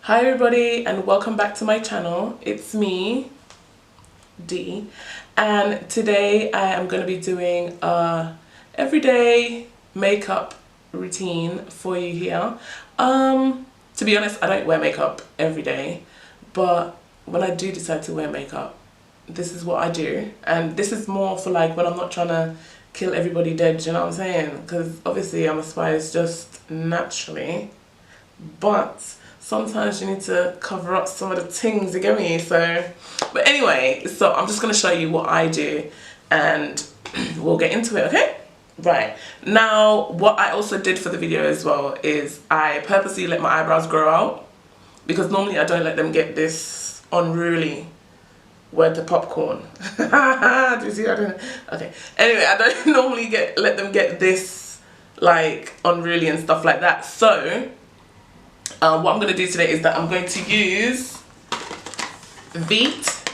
Hi everybody and welcome back to my channel. It's me, Dee, and today I am going to be doing a everyday makeup routine for you here. To be honest, I don't wear makeup every day, but when I do decide to wear makeup, this is what I do, and this is more for like when I'm not trying to kill everybody dead, you know what I'm saying? Because obviously I'm a spice just naturally, but sometimes you need to cover up some of the things, you get me? So, but anyway, so I'm just going to show you what I do and we'll get into it, okay? Right, now what I also did for the video as well is I purposely let my eyebrows grow out, because normally I don't let them get this unruly. Word to popcorn. Do you see what I don't? Okay, anyway, I don't normally let them get this like unruly and stuff like that. So what I'm going to do today is that I'm going to use Veet.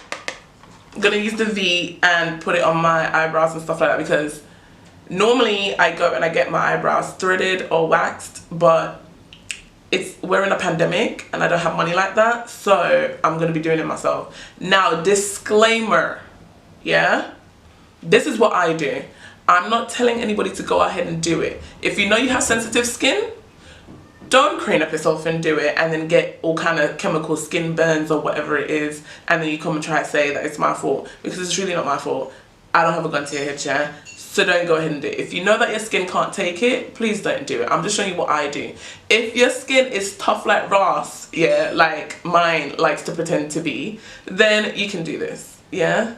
I'm going to use the Veet and put it on my eyebrows and stuff like that, because normally I go and I get my eyebrows threaded or waxed, but we're in a pandemic and I don't have money like that, so I'm going to be doing it myself. Now, disclaimer, yeah? This is what I do. I'm not telling anybody to go ahead and do it. If you know you have sensitive skin, don't crane up yourself and do it and then get all kind of chemical skin burns or whatever it is, and then you come and try to say that it's my fault, because it's really not my fault. I don't have a gun to your head, yeah? So don't go ahead and do it. If you know that your skin can't take it, please don't do it. I'm just showing you what I do. If your skin is tough like Ross, yeah, like mine likes to pretend to be, then you can do this, yeah?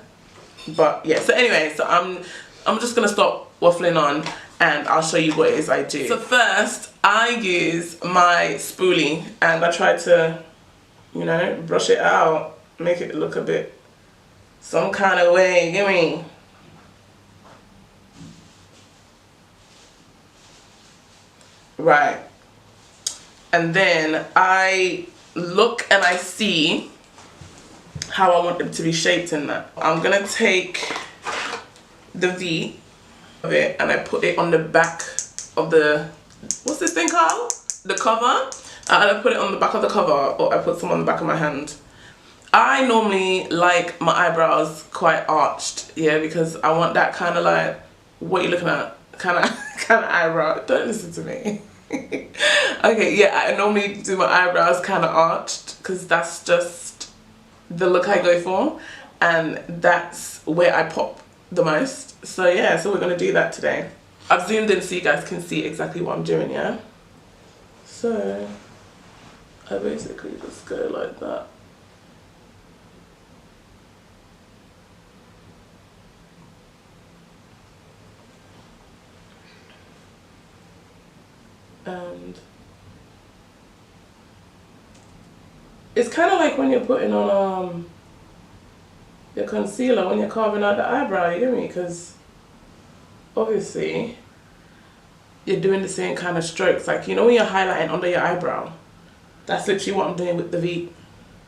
But yeah, so anyway, so I'm just gonna stop waffling on and I'll show you what it is I do. So first, I use my spoolie and I try to, you know, brush it out, make it look a bit some kind of way, give me. Right. And then I look and I see how I want them to be shaped in that. I'm gonna take the V of it and I put it on the back of the, what's this thing called? The cover. And I put it on the back of the cover, or I put some on the back of my hand. I normally like my eyebrows quite arched, yeah, because I want that kind of like, what you looking at? Kind of eyebrow. Don't listen to me. Okay, yeah, I normally do my eyebrows kind of arched because that's just the look I go for, and that's where I pop the most. So yeah, so we're gonna do that today. I've zoomed in so you guys can see exactly what I'm doing, yeah? So I basically just go like that. And it's kind of like when you're putting on your concealer, when you're carving out the eyebrow, you get me? Because obviously you're doing the same kind of strokes. Like, you know, when you're highlighting under your eyebrow, that's literally what I'm doing with the V.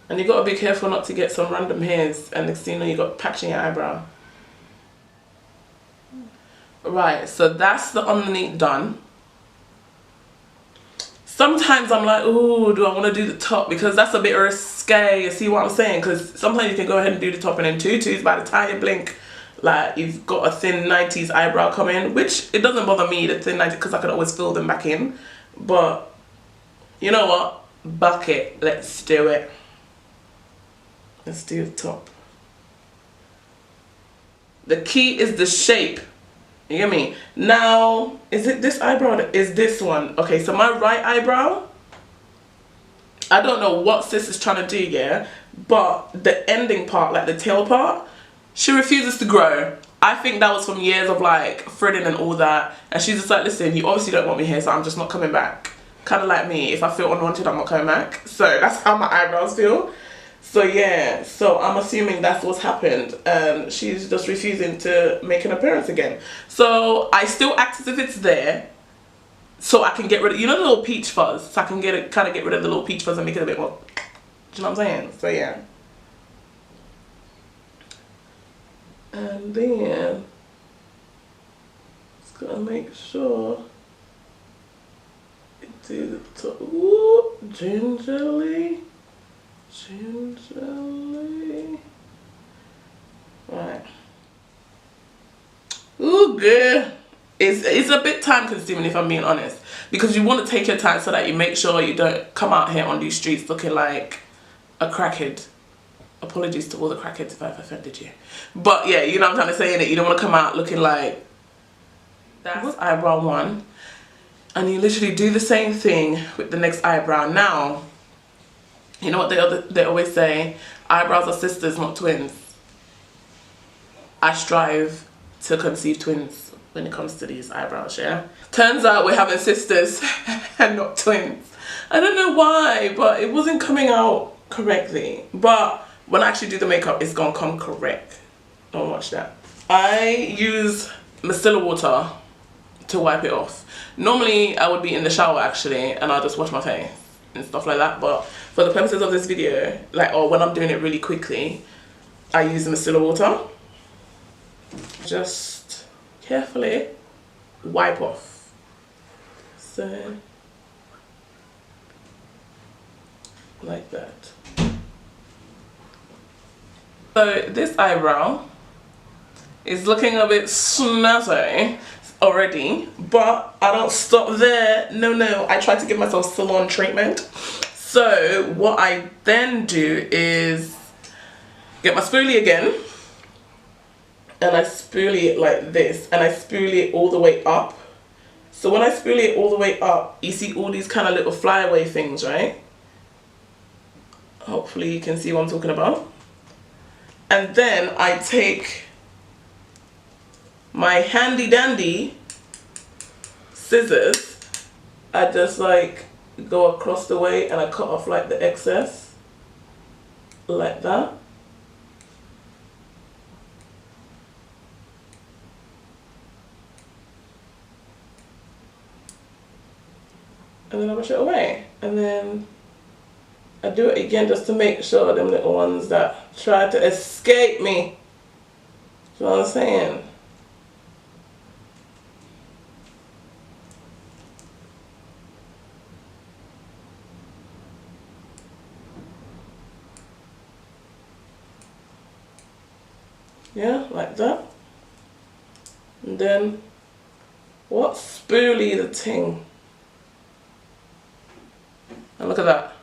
And you got to be careful not to get some random hairs, and next thing you know, you got patch in your eyebrow. Right, so that's the underneath done. Sometimes I'm like, ooh, do I want to do the top? Because that's a bit risque, you see what I'm saying? Because sometimes you can go ahead and do the top and then tutus by the time you blink, like you've got a thin 90s eyebrow coming, which it doesn't bother me, the thin 90s, because I can always fill them back in. But you know what? Buck it. Let's do it. Let's do the top. The key is the shape. You get me? Now, is it this eyebrow that is this one? Okay, so my right eyebrow, I don't know what sis is trying to do, yeah? But the ending part, like the tail part, she refuses to grow. I think that was from years of like threading and all that. And she's just like, listen, you obviously don't want me here, so I'm just not coming back. Kind of like me, if I feel unwanted, I'm not coming back. So that's how my eyebrows feel. So yeah, so I'm assuming that's what's happened, and she's just refusing to make an appearance again. So I still act as if it's there, so I can get rid of, you know, the little peach fuzz, so I can kind of get rid of the little peach fuzz and make it a bit more, do you know what I'm saying? So yeah. And then just gotta make sure it do the top, ooh, gingerly. gingerly. Right. Ooh, good. It's a bit time consuming if I'm being honest, because you want to take your time so that you make sure you don't come out here on these streets looking like a crackhead. Apologies to all the crackheads if I've offended you, but yeah, you know what I'm trying to say, in it. You don't want to come out looking like that's eyebrow one, and you literally do the same thing with the next eyebrow. Now, you know what they always say, eyebrows are sisters, not twins. I strive to conceive twins when it comes to these eyebrows, yeah? Turns out we're having sisters and not twins. I don't know why, but it wasn't coming out correctly. But when I actually do the makeup, it's gonna come correct. Don't watch that. I use micellar water to wipe it off. Normally, I would be in the shower actually, and I'll just wash my face and stuff like that. But for the purposes of this video, or when I'm doing it really quickly, I use micellar water. Just carefully wipe off. So, like that. So this eyebrow is looking a bit snazzy already, but I don't stop there. No, I try to give myself salon treatment. So what I then do is get my spoolie again, and I spoolie it like this, and I spoolie it all the way up. So when I spoolie it all the way up, you see all these kind of little flyaway things, right? Hopefully you can see what I'm talking about. And then I take my handy dandy scissors, I just like go across the way and I cut off like the excess, like that. And then I brush it away, and then I do it again just to make sure them little ones that try to escape me. You know what I'm saying? Yeah, like that. And then what spoolie the thing. And look at that.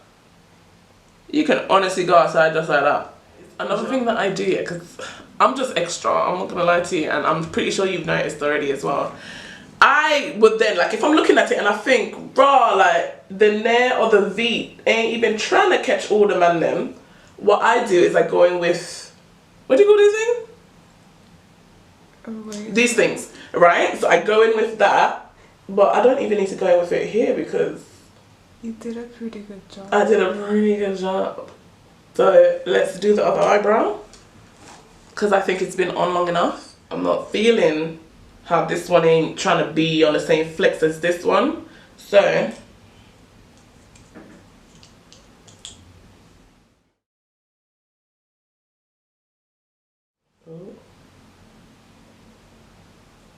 You can honestly go outside just like that. Another thing that I do, yeah, because I'm just extra, I'm not gonna lie to you, and I'm pretty sure you've noticed already as well. I would then, like, if I'm looking at it and I think, bruh, like, the nair or the V ain't even trying to catch all the man them, what I do is I go in with, what do you call these things? These things, right? So I go in with that, but I don't even need to go in with it here because you did a pretty good job. I did a pretty good job. So let's do the other eyebrow, because I think it's been on long enough. I'm not feeling how this one ain't trying to be on the same flex as this one. So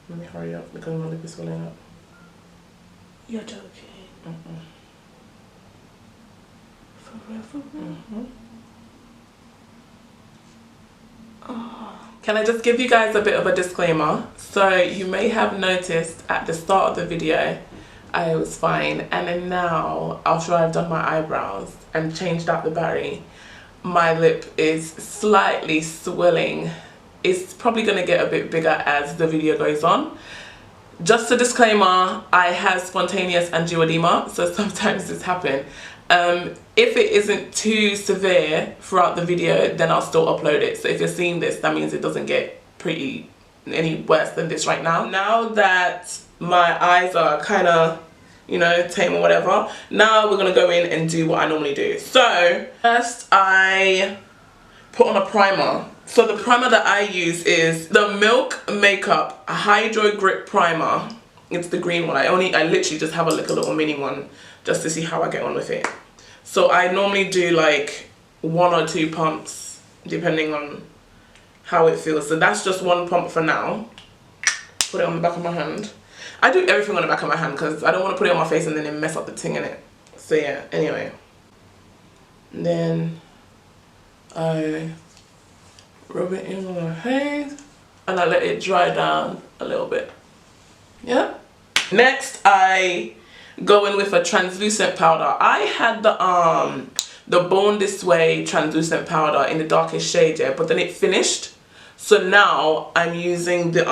let me hurry up because my lip is swelling up. You're joking. For real? Oh. Can I just give you guys a bit of a disclaimer? So you may have noticed at the start of the video I was fine, and then now after I've done my eyebrows and changed out the battery, my lip is slightly swelling. It's probably going to get a bit bigger as the video goes on. Just a disclaimer, I have spontaneous angioedema, so sometimes this happens. If it isn't too severe throughout the video, then I'll still upload it. So if you're seeing this, that means it doesn't get any worse than this right now. Now that my eyes are kind of, you know, tame or whatever, now we're going to go in and do what I normally do. So first I put on a primer. So the primer that I use is the Milk Makeup Hydro Grip Primer. It's the green one. I literally just have a little mini one just to see how I get on with it. So I normally do like 1 or 2 pumps depending on how it feels. So that's just 1 pump for now. Put it on the back of my hand. I do everything on the back of my hand because I don't want to put it on my face and then it mess up the thing in it. So yeah, anyway. And then I rub it in on my face and I let it dry down a little bit. Yeah. Next, I go in with a translucent powder. I had the Born This Way translucent powder in the darkest shade, yeah, but then it finished. So now I'm using the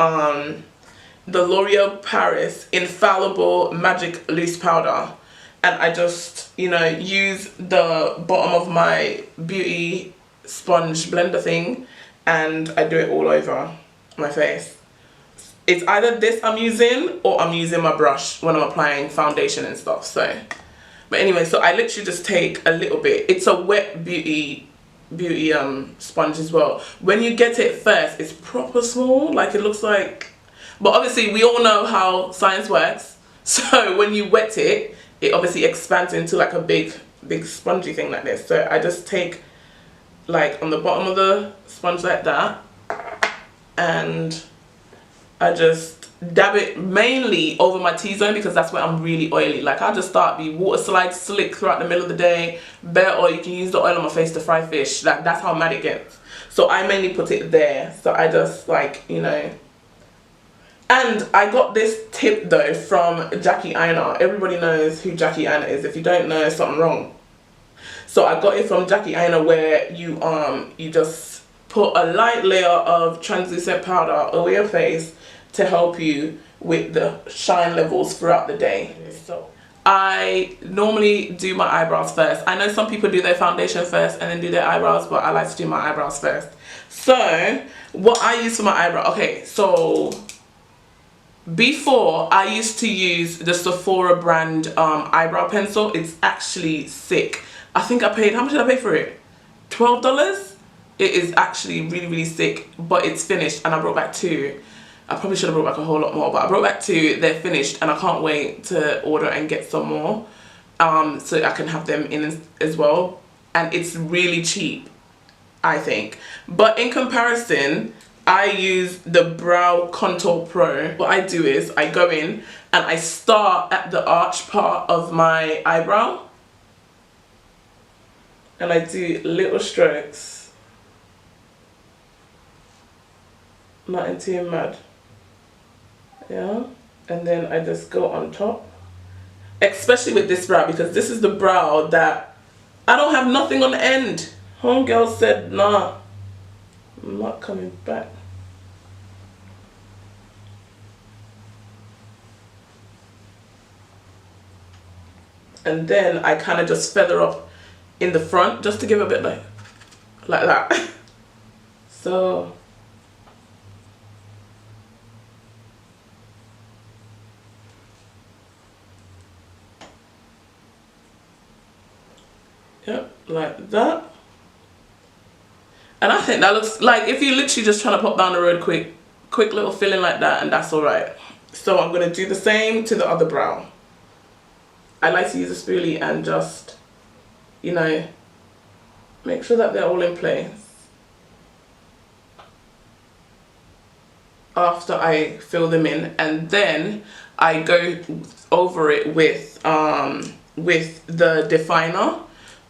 L'Oreal Paris Infallible Magic Loose Powder, and I just, you know, use the bottom of my beauty sponge blender thing and I do it all over my face. It's either this I'm using or I'm using my brush when I'm applying foundation and stuff. So, but anyway, so I literally just take a little bit. It's a wet beauty sponge as well. When you get it first, it's proper small, like it looks like, but obviously we all know how science works. So when you wet it, it obviously expands into like a big spongy thing like this. So I just take like on the bottom of the sponge like that, and I just dab it mainly over my T-zone because that's where I'm really oily. Like I'll just start the water slide slick throughout the middle of the day, bare oil. You can use the oil on my face to fry fish. That's how mad it gets. So I mainly put it there. So I just like, you know. And I got this tip though from Jackie Aina. Everybody knows who Jackie Aina is. If you don't know, something wrong. So I got it from Jackie Aina, where you just put a light layer of translucent powder over your face to help you with the shine levels throughout the day. So I normally do my eyebrows first. I know some people do their foundation first and then do their eyebrows, but I like to do my eyebrows first. So what I use for my eyebrow, okay, so before I used to use the Sephora brand eyebrow pencil. It's actually sick. I think I paid, how much did I pay for it? $12? It is actually really, really sick, but it's finished and I brought back two. I probably should have brought back a whole lot more, but I brought back two. They're finished and I can't wait to order and get some more so I can have them in as well. And it's really cheap, I think. But in comparison, I use the Brow Contour Pro. What I do is I go in and I start at the arch part of my eyebrow and I do little strokes. Nothing too mad. Yeah, and then I just go on top, especially with this brow, because this is the brow that I don't have nothing on the end. Homegirl said, nah, I'm not coming back. And then I kind of just feather up in the front just to give a bit like that. So yep, like that. And I think that looks like, if you're literally just trying to pop down the road quick little filling like that, and that's alright. So I'm going to do the same to the other brow. I like to use a spoolie and just, you know, make sure that they're all in place after I fill them in, and then I go over it with the definer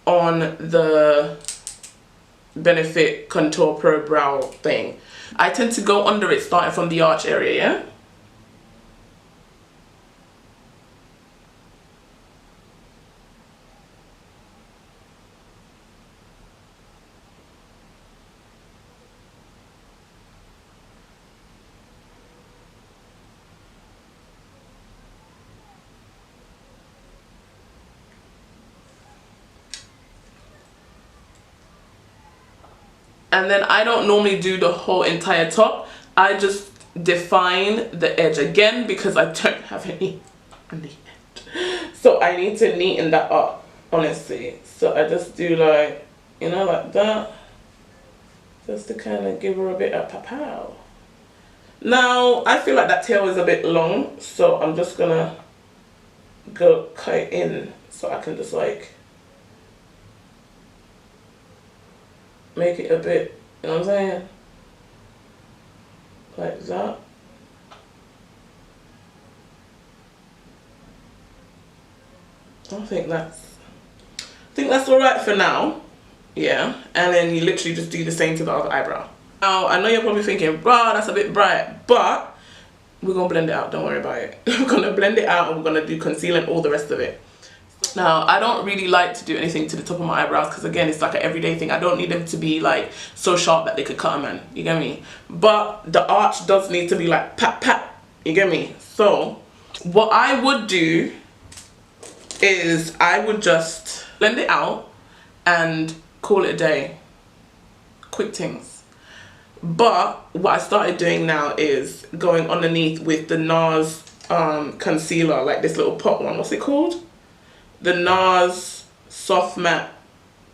on the Benefit Contour Pro Brow thing. I tend to go under it starting from the arch area, yeah? And then I don't normally do the whole entire top. I just define the edge again because I don't have any on the end. So I need to neaten that up, honestly. So I just do like, you know, like that. Just to kind of give her a bit of pow. Now, I feel like that tail is a bit long. So I'm just gonna go cut it in so I can just like make it a bit, you know what I'm saying? Like that. I think that's alright for now. Yeah, and then you literally just do the same to the other eyebrow. Now, I know you're probably thinking, bro, that's a bit bright, but we're gonna blend it out, don't worry about it. We're gonna blend it out and we're gonna do concealer and all the rest of it. Now, I don't really like to do anything to the top of my eyebrows because again, it's like an everyday thing. I don't need them to be like so sharp that they could cut a man, you get me? But the arch does need to be like pat pat, you get me? So what I would do is I would just blend it out and call it a day. Quick things. But what I started doing now is going underneath with the NARS concealer, like this little pot one. What's it called? The NARS Soft Matte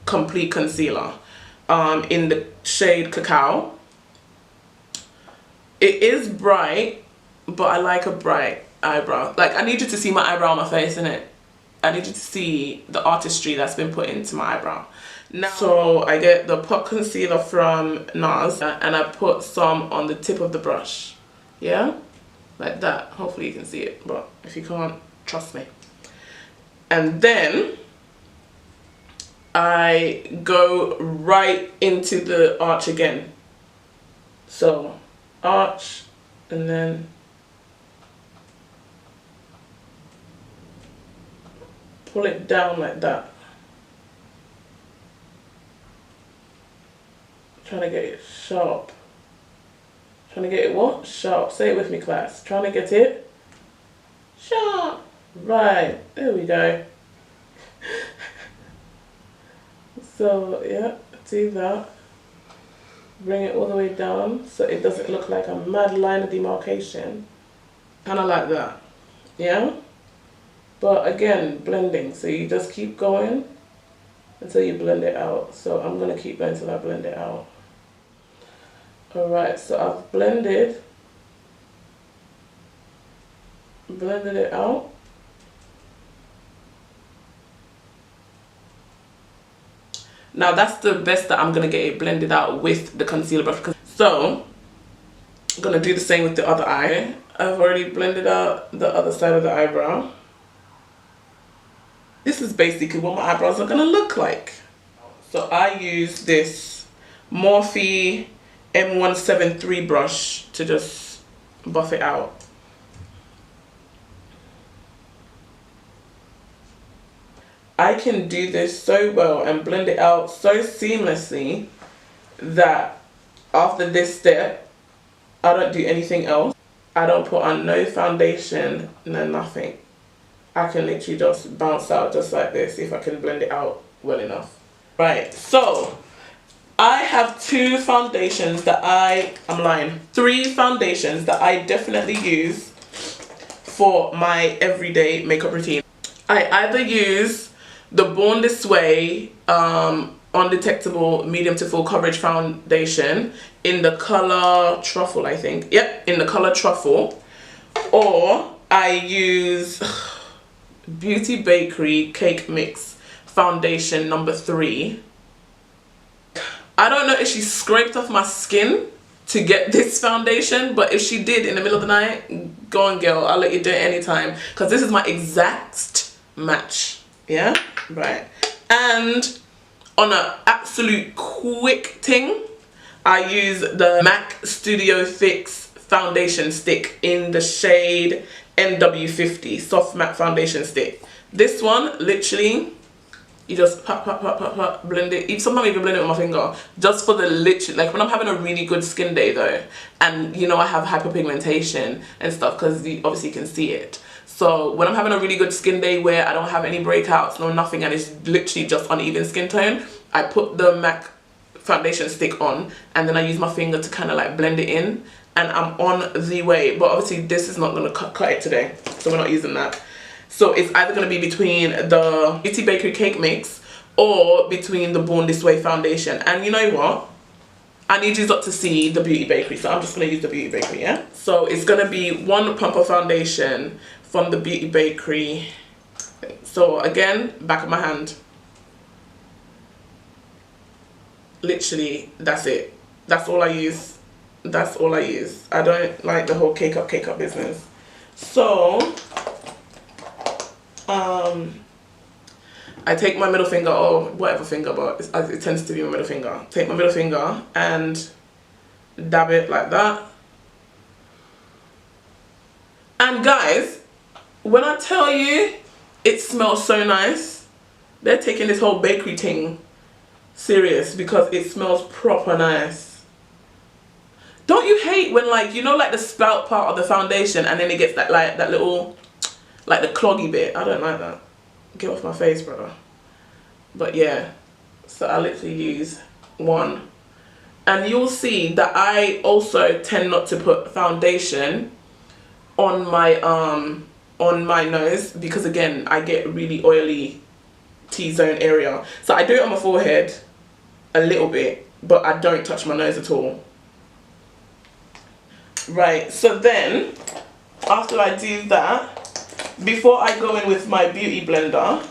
Complete Concealer in the shade Cacao. It is bright, but I like a bright eyebrow. Like, I need you to see my eyebrow on my face, innit? I need you to see the artistry that's been put into my eyebrow. Now, so I get the pot concealer from NARS and I put some on the tip of the brush. Yeah? Like that. Hopefully you can see it, but if you can't, trust me. And then I go right into the arch again. So arch and then pull it down like that. Trying to get it sharp. Trying to get it what? Sharp. Say it with me, class. Trying to get it sharp. Right. There we go. So, yeah, do that. Bring it all the way down so it doesn't look like a mad line of demarcation. Kind of like that. Yeah? But again, blending. So you just keep going until you blend it out. So I'm going to keep going until I blend it out. Alright, so I've blended it out. Now that's the best that I'm going to get it blended out with the concealer brush. So I'm going to do the same with the other eye. I've already blended out the other side of the eyebrow. This is basically what my eyebrows are going to look like. So I use this Morphe M173 brush to just buff it out. I can do this so well and blend it out so seamlessly that after this step, I don't do anything else. I don't put on no foundation, no nothing. I can literally just bounce out just like this if I can blend it out well enough. Right, so I have three foundations that I definitely use for my everyday makeup routine. I either use the Born This Way undetectable medium to full coverage foundation in the color Truffle, I think. Yep, in the color Truffle. Or I use Beauty Bakery Cake Mix foundation number 3. I don't know if she scraped off my skin to get this foundation, but if she did in the middle of the night, go on girl, I'll let you do it anytime, because this is my exact match. Yeah, right. And on an absolute quick thing, I use the MAC Studio Fix foundation stick in the shade NW50 soft matte foundation stick. This one, literally, you just blend it. Sometimes even blend it with my finger, just for the literally, like when I'm having a really good skin day though, and you know I have hyperpigmentation and stuff, because obviously you can see it. So when I'm having a really good skin day where I don't have any breakouts, no nothing, and it's literally just uneven skin tone, I put the MAC foundation stick on and then I use my finger to kind of like blend it in, and I'm on the way. But obviously this is not going to cut it today, so we're not using that. So it's either going to be between the Beauty Bakery Cake Mix or between the Born This Way foundation. And you know what? I need you not to see the Beauty Bakery, so I'm just going to use the Beauty Bakery, yeah? So it's going to be one pump of foundation from the Beauty Bakery. So again, back of my hand. Literally, that's it. That's all I use. That's all I use. I don't like the whole cake up business. So I take my middle finger, or whatever finger, but it tends to be my middle finger. Take my middle finger and dab it like that. And guys, when I tell you it smells so nice, they're taking this whole bakery thing serious because it smells proper nice. Don't you hate when, like, you know, like the spout part of the foundation and then it gets that, like, that little, like the cloggy bit? I don't like that. Get off my face, brother. But yeah, so I literally use one. And you'll see that I also tend not to put foundation on my nose because, again, I get really oily T-zone area. So I do it on my forehead a little bit, but I don't touch my nose at all. Right, so then after I do that, before I go in with my beauty blender,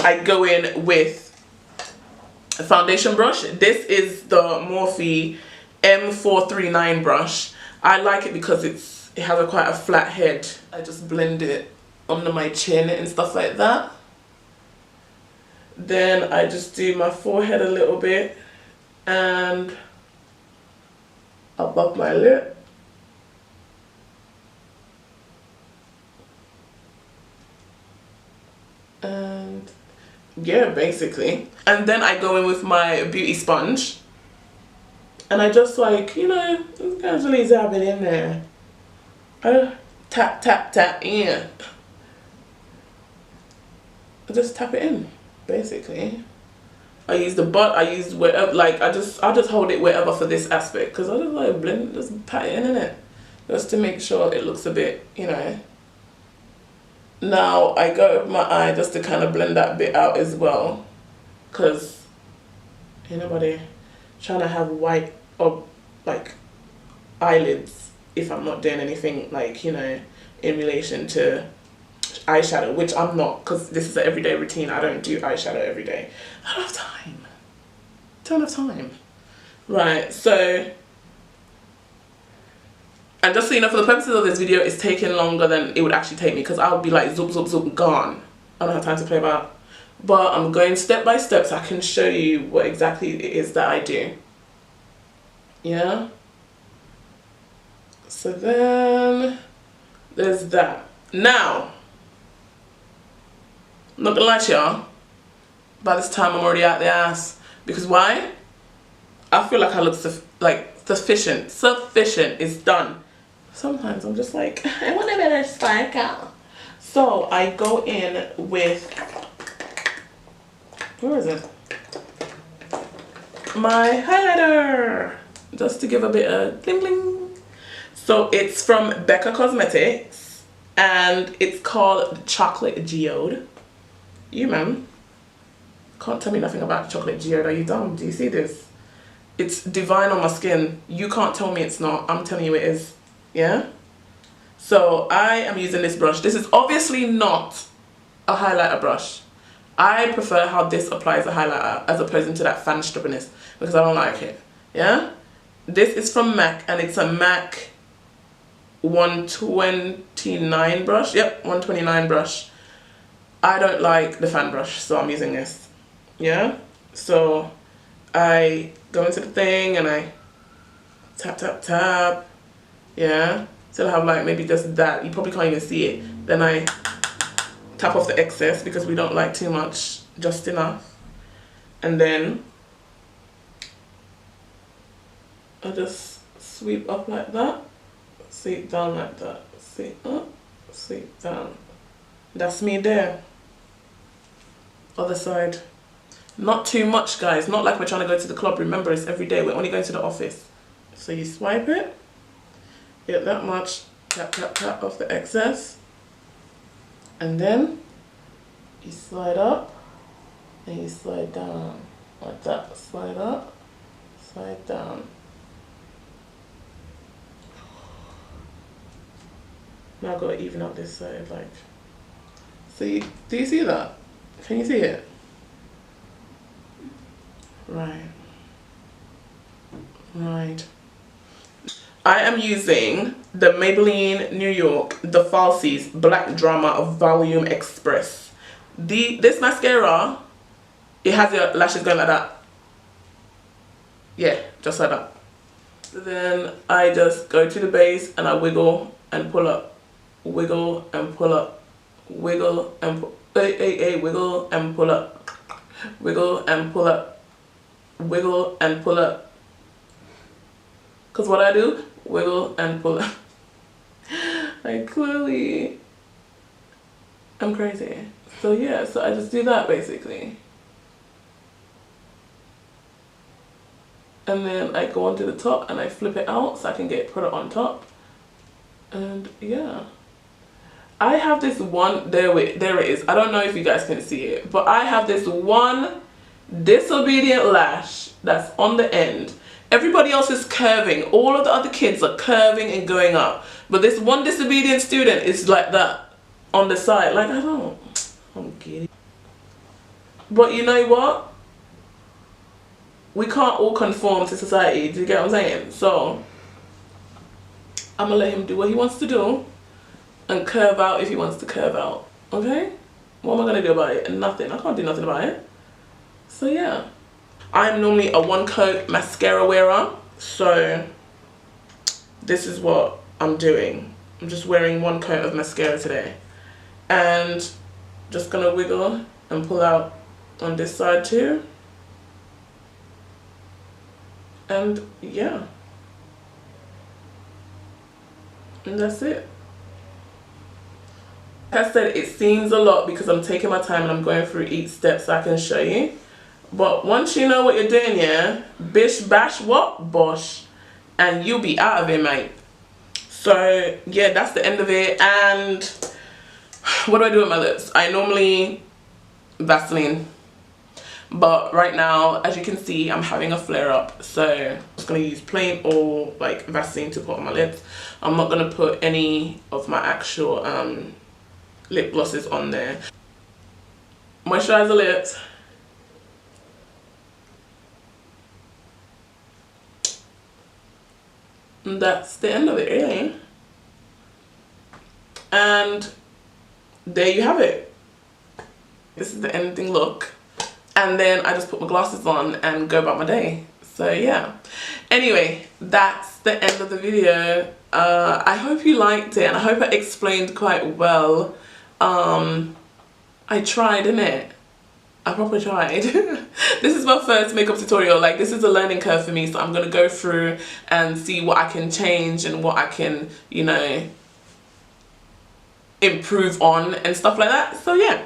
I go in with a foundation brush. This is the Morphe M439 brush. I like it because it has quite a flat head. I just blend it under my chin and stuff like that. Then I just do my forehead a little bit and above my lip. And yeah, basically. And then I go in with my beauty sponge and I just, like, you know, casually dab it in there. Tap, tap, tap, yeah. I just tap it in, basically. I use the butt, I use wherever, like, I just hold it wherever for this aspect, because I just like blend, just pat it in it, just to make sure it looks a bit, you know. Now I go over my eye just to kind of blend that bit out as well, because ain't nobody trying to have white or like eyelids if I'm not doing anything, like, you know, in relation to eyeshadow, which I'm not, because this is an everyday routine. I don't do eyeshadow every day. I don't have time. Don't have time. Right, so, and just so you know, for the purposes of this video, it's taking longer than it would actually take me, because I would be like zoop, zoop, zoop, gone. I don't have time to play about. But I'm going step by step so I can show you what exactly it is that I do. Yeah? So then, there's that. Now, I'm not gonna lie to y'all, by this time I'm already out the ass. Because why? I feel like I look sufficient. Sufficient is done. Sometimes I'm just like, I want a better sparkle. So I go in with, where is it? My highlighter. Just to give a bit of bling bling. So it's from Becca Cosmetics and it's called Chocolate Geode. You, man, can't tell me nothing about chocolate geode. Are you dumb? Do you see this? It's divine on my skin. You can't tell me it's not. I'm telling you it is. Yeah? So I am using this brush. This is obviously not a highlighter brush. I prefer how this applies a highlighter as opposed to that fan strippiness, because I don't like it. Yeah? This is from MAC and it's a MAC 129 brush. Yep, 129 brush. I don't like the fan brush, so I'm using this. Yeah? So I go into the thing and I tap, tap, tap. Yeah? So I have like maybe just that. You probably can't even see it. Then I tap off the excess because we don't like too much, just enough. And then I just sweep up like that, sweep down like that, sweep up, sweep down. That's me there. Other side. Not too much, guys. Not like we're trying to go to the club. Remember, it's every day. We're only going to the office. So you swipe it, get that much, tap, tap, tap off the excess. And then you slide up and you slide down. Like that. Slide up, slide down. Now I've got to even up this side, like. See, do you see that? Can you see it? Right. Right. I am using the Maybelline New York, the Falsies Black Drama of Volume Express. This mascara, it has your lashes going like that. Yeah, just like that. Then I just go to the base and I wiggle and pull up, wiggle and pull up, wiggle and wiggle and pull up, wiggle and pull up, wiggle and pull up. Cause what I do, wiggle and pull up. Like clearly, I'm crazy. So yeah, so I just do that basically. And then I go onto the top and I flip it out so I can put it on top. And yeah. I have this one, there it is. I don't know if you guys can see it, but I have this one disobedient lash that's on the end. Everybody else is curving. All of the other kids are curving and going up. But this one disobedient student is like that on the side. Like, I don't get it. But you know what? We can't all conform to society. Do you get what I'm saying? So I'm gonna let him do what he wants to do and curve out if he wants to curve out. Okay? What am I gonna do about it? Nothing. I can't do nothing about it. So yeah. I'm normally a one coat mascara wearer. So this is what I'm doing. I'm just wearing one coat of mascara today. And just gonna wiggle and pull out on this side too. And yeah, and that's it. Like I said, it seems a lot because I'm taking my time and I'm going through each step so I can show you. But once you know what you're doing, yeah, bish bash what bosh, and you'll be out of it, mate. So yeah, that's the end of it. And what do I do with my lips? I normally Vaseline. But right now, as you can see, I'm having a flare up, so I'm just gonna use plain or like Vaseline to put on my lips. I'm not gonna put any of my actual lip glosses on there. Moisturize the lips. And that's the end of it, really. And there you have it. This is the ending look. And then I just put my glasses on and go about my day. So yeah. Anyway, that's the end of the video. I hope you liked it and I hope I explained quite well. I tried, innit? I probably tried. This is my first makeup tutorial. Like, this is a learning curve for me. So I'm going to go through and see what I can change and what I can, you know, improve on and stuff like that. So yeah.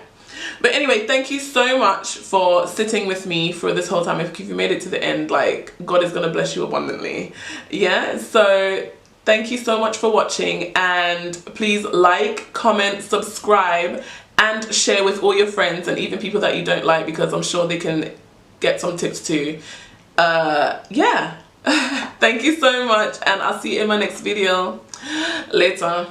But anyway, thank you so much for sitting with me for this whole time. If you made it to the end, like, God is going to bless you abundantly. Yeah, so thank you so much for watching. And please like, comment, subscribe, and share with all your friends and even people that you don't like, because I'm sure they can get some tips too. Yeah. Thank you so much, and I'll see you in my next video. Later.